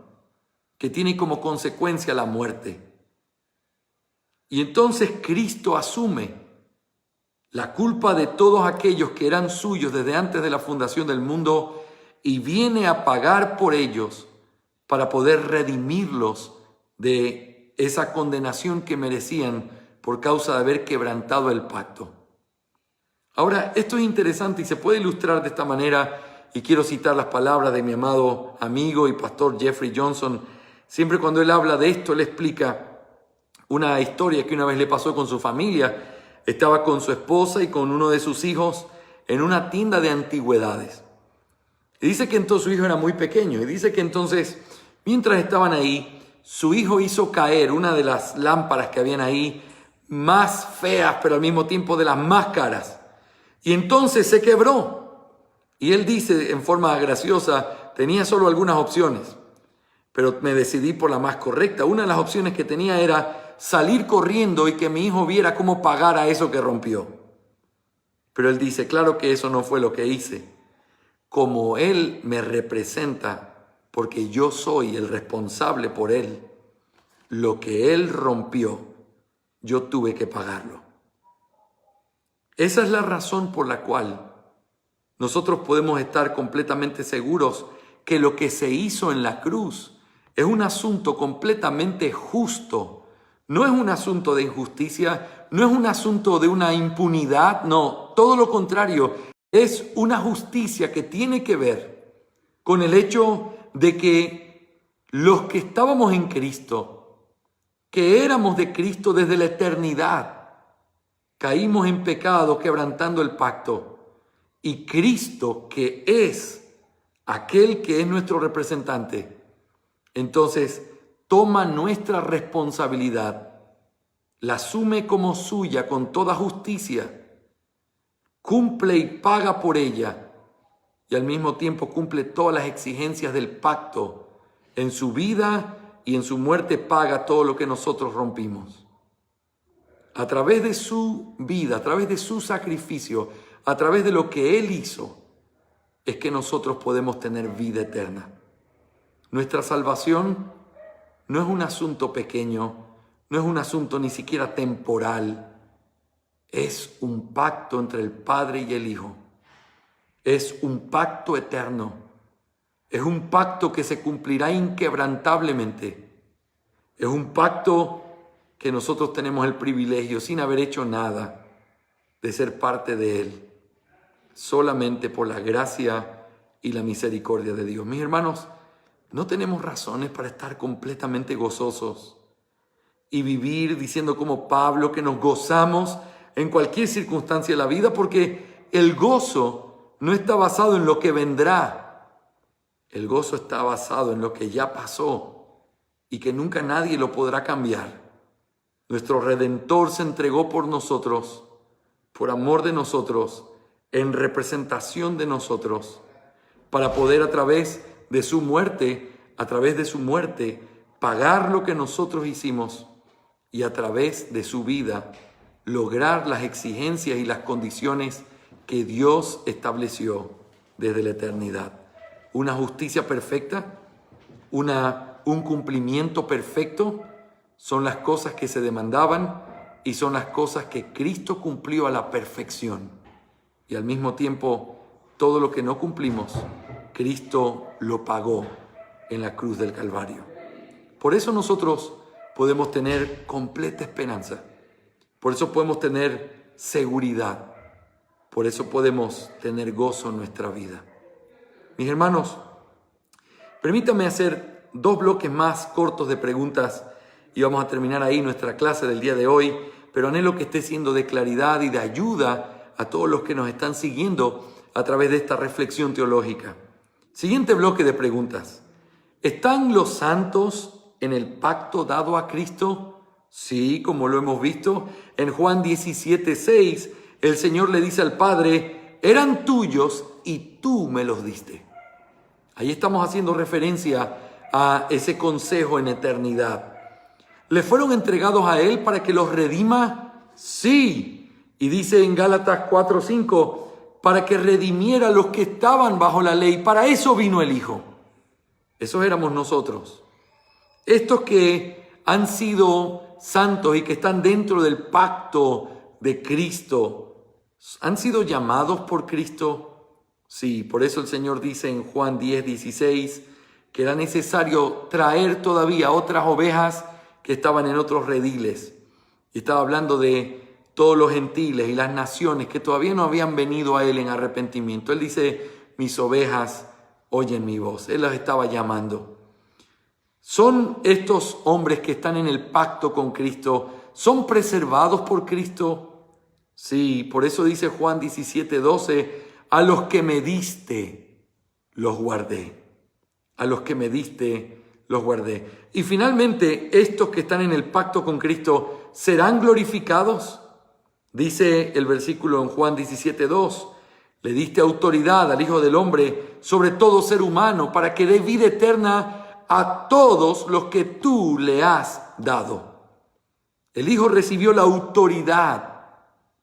que tiene como consecuencia la muerte. Y entonces Cristo asume la culpa de todos aquellos que eran suyos desde antes de la fundación del mundo y viene a pagar por ellos para poder redimirlos de esa condenación que merecían por causa de haber quebrantado el pacto. Ahora, esto es interesante y se puede ilustrar de esta manera, y quiero citar las palabras de mi amado amigo y pastor Jeffrey Johnson. Siempre cuando él habla de esto, él explica una historia que una vez le pasó con su familia. Estaba con su esposa y con uno de sus hijos en una tienda de antigüedades. Y dice que entonces su hijo era muy pequeño. Y dice que entonces, mientras estaban ahí, su hijo hizo caer una de las lámparas que habían ahí, más feas, pero al mismo tiempo de las más caras. Y entonces se quebró. Y él dice en forma graciosa, tenía solo algunas opciones, pero me decidí por la más correcta. Una de las opciones que tenía era salir corriendo y que mi hijo viera cómo pagara eso que rompió. Pero él dice, claro que eso no fue lo que hice. Como él me representa, porque yo soy el responsable por él, lo que él rompió, yo tuve que pagarlo. Esa es la razón por la cual nosotros podemos estar completamente seguros que lo que se hizo en la cruz es un asunto completamente justo. No es un asunto de injusticia, no es un asunto de una impunidad, no, todo lo contrario, es una justicia que tiene que ver con el hecho de que los que estábamos en Cristo, que éramos de Cristo desde la eternidad, caímos en pecado quebrantando el pacto, y Cristo, que es aquel que es nuestro representante, entonces toma nuestra responsabilidad, la asume como suya con toda justicia, cumple y paga por ella, y al mismo tiempo cumple todas las exigencias del pacto. En su vida y en su muerte paga todo lo que nosotros rompimos. A través de su vida, a través de su sacrificio, a través de lo que Él hizo, es que nosotros podemos tener vida eterna. Nuestra salvación no es un asunto pequeño, no es un asunto ni siquiera temporal. Es un pacto entre el Padre y el Hijo. Es un pacto eterno. Es un pacto que se cumplirá inquebrantablemente. Es un pacto que nosotros tenemos el privilegio, sin haber hecho nada, de ser parte de Él, solamente por la gracia y la misericordia de Dios. Mis hermanos, no tenemos razones para estar completamente gozosos y vivir diciendo como Pablo que nos gozamos en cualquier circunstancia de la vida, porque el gozo no está basado en lo que vendrá. El gozo está basado en lo que ya pasó y que nunca nadie lo podrá cambiar. Nuestro Redentor se entregó por nosotros, por amor de nosotros, en representación de nosotros, para poder a través de su muerte, pagar lo que nosotros hicimos y a través de su vida lograr las exigencias y las condiciones que Dios estableció desde la eternidad. Una justicia perfecta, un cumplimiento perfecto, son las cosas que se demandaban y son las cosas que Cristo cumplió a la perfección. Y al mismo tiempo, todo lo que no cumplimos, Cristo lo pagó en la cruz del Calvario. Por eso nosotros podemos tener completa esperanza. Por eso podemos tener seguridad. Por eso podemos tener gozo en nuestra vida. Mis hermanos, permítanme hacer 2 bloques más cortos de preguntas y vamos a terminar ahí nuestra clase del día de hoy, pero anhelo que esté siendo de claridad y de ayuda a todos los que nos están siguiendo a través de esta reflexión teológica. Siguiente bloque de preguntas. ¿Están los santos en el pacto dado a Cristo? Sí, como lo hemos visto. En Juan 17:6, el Señor le dice al Padre, eran tuyos y tú me los diste. Ahí estamos haciendo referencia a ese consejo en eternidad. ¿Le fueron entregados a Él para que los redima? Sí. Y dice en Gálatas 4:5, para que redimiera a los que estaban bajo la ley. Para eso vino el Hijo. Esos éramos nosotros. Estos que han sido santos y que están dentro del pacto de Cristo, ¿han sido llamados por Cristo? Sí, por eso el Señor dice en Juan 10:16 que era necesario traer todavía otras ovejas que estaban en otros rediles. Y estaba hablando de todos los gentiles y las naciones que todavía no habían venido a Él en arrepentimiento. Él dice, mis ovejas oyen mi voz. Él las estaba llamando. ¿Son estos hombres que están en el pacto con Cristo, son preservados por Cristo? Sí, por eso dice Juan 17:12, a los que me diste, los guardé. A los que me diste, los guardé. Y finalmente, estos que están en el pacto con Cristo, ¿serán glorificados? Dice el versículo en Juan 17:2, le diste autoridad al Hijo del Hombre sobre todo ser humano para que dé vida eterna a todos los que tú le has dado. El Hijo recibió la autoridad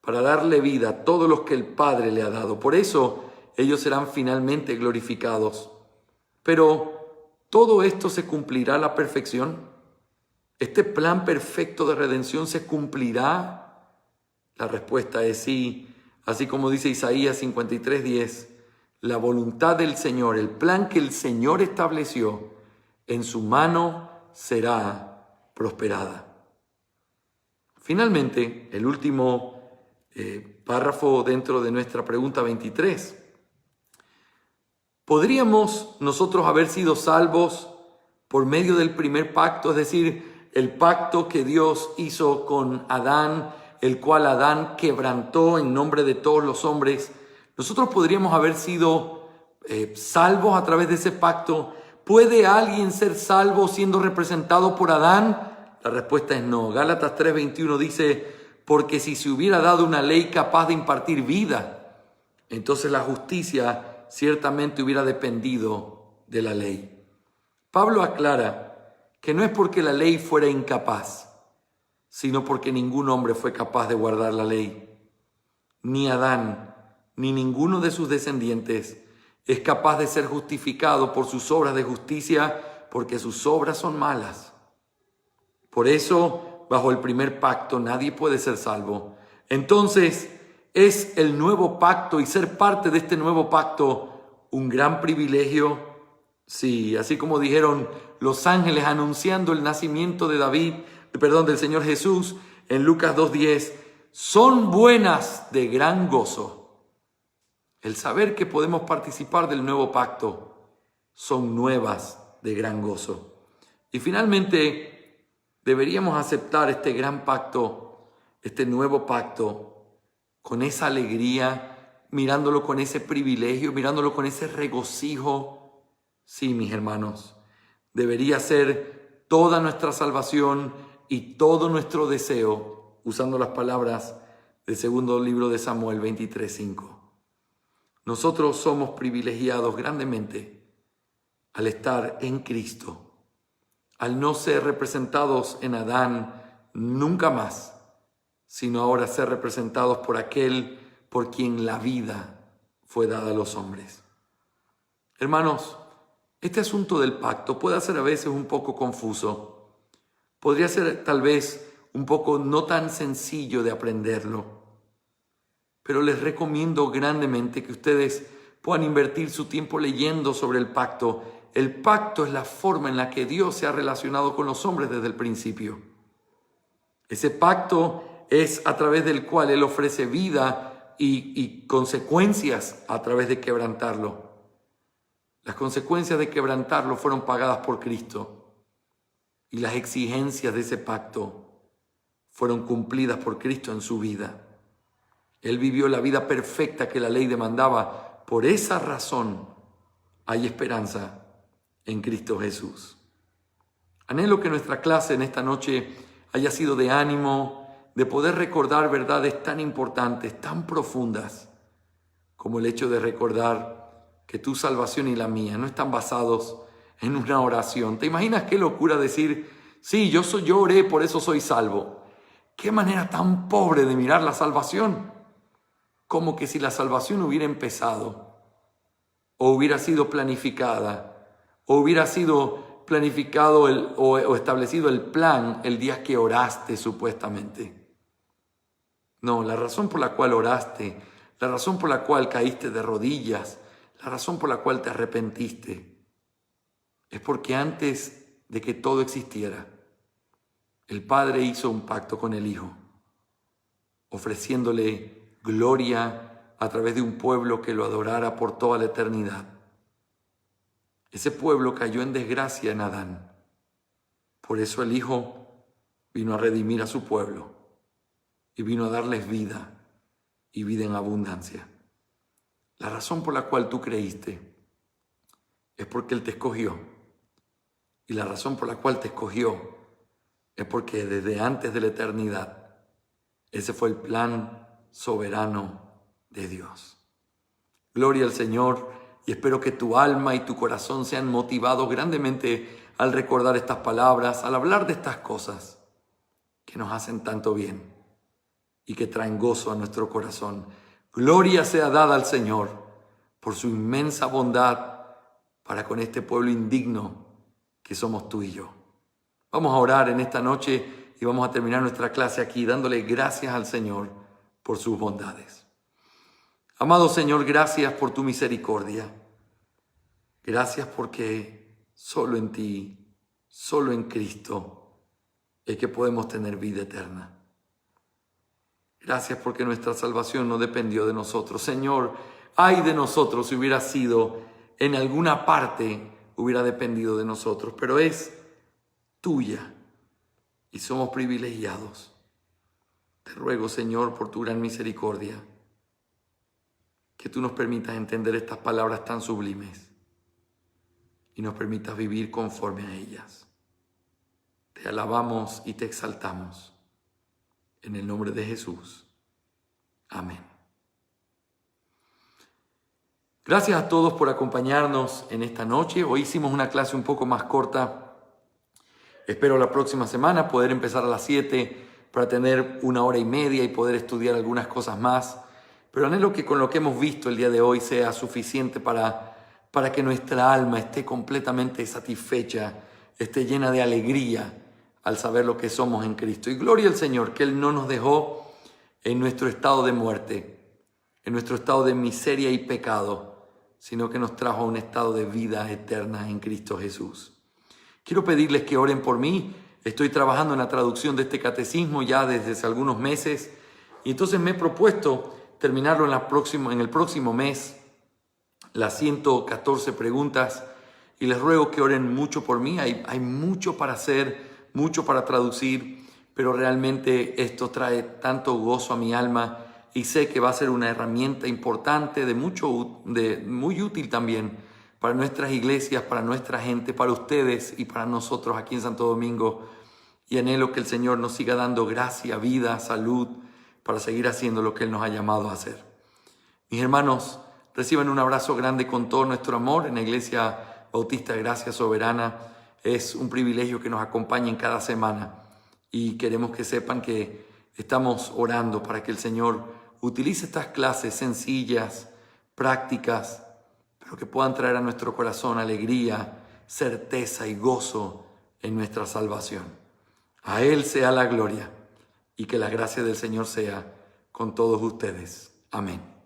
para darle vida a todos los que el Padre le ha dado. Por eso ellos serán finalmente glorificados. Pero ¿todo esto se cumplirá a la perfección? ¿Este plan perfecto de redención se cumplirá? La respuesta es sí. Así como dice Isaías 53:10, la voluntad del Señor, el plan que el Señor estableció, en su mano será prosperada. Finalmente, el último párrafo dentro de nuestra pregunta 23. ¿Podríamos nosotros haber sido salvos por medio del primer pacto? Es decir, el pacto que Dios hizo con Adán, el cual Adán quebrantó en nombre de todos los hombres. ¿Nosotros podríamos haber sido salvos a través de ese pacto? ¿Puede alguien ser salvo siendo representado por Adán? La respuesta es no. Gálatas 3:21 dice, porque si se hubiera dado una ley capaz de impartir vida, entonces la justicia ciertamente hubiera dependido de la ley. Pablo aclara que no es porque la ley fuera incapaz, sino porque ningún hombre fue capaz de guardar la ley. Ni Adán, ni ninguno de sus descendientes es capaz de ser justificado por sus obras de justicia, porque sus obras son malas. Por eso, bajo el primer pacto, nadie puede ser salvo. Entonces, ¿es el nuevo pacto y ser parte de este nuevo pacto un gran privilegio? Sí, así como dijeron los ángeles anunciando el nacimiento de del Señor Jesús en Lucas 2:10, son buenas de gran gozo. El saber que podemos participar del nuevo pacto son nuevas de gran gozo. Y finalmente, deberíamos aceptar este gran pacto, este nuevo pacto, con esa alegría, mirándolo con ese privilegio, mirándolo con ese regocijo. Sí, mis hermanos, debería ser toda nuestra salvación y todo nuestro deseo, usando las palabras del segundo libro de Samuel 23:5. Nosotros somos privilegiados grandemente al estar en Cristo, al no ser representados en Adán nunca más, sino ahora ser representados por aquel por quien la vida fue dada a los hombres. Hermanos, este asunto del pacto puede ser a veces un poco confuso. Podría ser tal vez un poco no tan sencillo de aprenderlo. Pero les recomiendo grandemente que ustedes puedan invertir su tiempo leyendo sobre el pacto. El pacto es la forma en la que Dios se ha relacionado con los hombres desde el principio. Ese pacto es a través del cual Él ofrece vida y consecuencias a través de quebrantarlo. Las consecuencias de quebrantarlo fueron pagadas por Cristo y las exigencias de ese pacto fueron cumplidas por Cristo en su vida. Él vivió la vida perfecta que la ley demandaba. Por esa razón hay esperanza en Cristo Jesús. Anhelo que nuestra clase en esta noche haya sido de ánimo, de poder recordar verdades tan importantes, tan profundas, como el hecho de recordar que tu salvación y la mía no están basados en una oración. ¿Te imaginas qué locura decir, sí, yo oré, por eso soy salvo? Qué manera tan pobre de mirar la salvación. Como que si la salvación hubiera empezado, o hubiera sido planificada, o hubiera sido planificado o establecido el plan el día que oraste supuestamente. No, la razón por la cual oraste, la razón por la cual caíste de rodillas, la razón por la cual te arrepentiste, es porque antes de que todo existiera, el Padre hizo un pacto con el Hijo, ofreciéndole gloria a través de un pueblo que lo adorara por toda la eternidad. Ese pueblo cayó en desgracia en Adán. Por eso el Hijo vino a redimir a su pueblo y vino a darles vida y vida en abundancia. La razón por la cual tú creíste es porque Él te escogió. Y la razón por la cual te escogió es porque desde antes de la eternidad, ese fue el plan soberano de Dios. Gloria al Señor, y espero que tu alma y tu corazón sean motivados grandemente al recordar estas palabras, al hablar de estas cosas que nos hacen tanto bien y que traen gozo a nuestro corazón. Gloria sea dada al Señor por su inmensa bondad para con este pueblo indigno que somos tú y yo. Vamos a orar en esta noche y vamos a terminar nuestra clase aquí dándole gracias al Señor por sus bondades. Amado Señor, gracias por tu misericordia. Gracias porque solo en ti, solo en Cristo, es que podemos tener vida eterna. Gracias porque nuestra salvación no dependió de nosotros. Señor, ay de nosotros si hubiera sido en alguna parte, hubiera dependido de nosotros, pero es tuya y somos privilegiados. Te ruego, Señor, por tu gran misericordia, que tú nos permitas entender estas palabras tan sublimes y nos permitas vivir conforme a ellas. Te alabamos y te exaltamos. En el nombre de Jesús. Amén. Gracias a todos por acompañarnos en esta noche. Hoy hicimos una clase un poco más corta. Espero la próxima semana poder empezar a las 7 para tener 1 hora y media y poder estudiar algunas cosas más. Pero anhelo que con lo que hemos visto el día de hoy sea suficiente para que nuestra alma esté completamente satisfecha, esté llena de alegría al saber lo que somos en Cristo. Y gloria al Señor, que Él no nos dejó en nuestro estado de muerte, en nuestro estado de miseria y pecado, sino que nos trajo a un estado de vida eterna en Cristo Jesús. Quiero pedirles que oren por mí. Estoy trabajando en la traducción de este catecismo ya desde hace algunos meses y entonces me he propuesto terminarlo en el próximo mes, las 114 preguntas, y les ruego que oren mucho por mí. Hay mucho para hacer, mucho para traducir, pero realmente esto trae tanto gozo a mi alma y sé que va a ser una herramienta importante, muy útil también para nuestras iglesias, para nuestra gente, para ustedes y para nosotros aquí en Santo Domingo. Y anhelo que el Señor nos siga dando gracia, vida, salud, para seguir haciendo lo que Él nos ha llamado a hacer. Mis hermanos, reciban un abrazo grande con todo nuestro amor en la Iglesia Bautista de Gracia Soberana. Es un privilegio que nos acompañen cada semana y queremos que sepan que estamos orando para que el Señor utilice estas clases sencillas, prácticas, pero que puedan traer a nuestro corazón alegría, certeza y gozo en nuestra salvación. A Él sea la gloria y que la gracia del Señor sea con todos ustedes. Amén.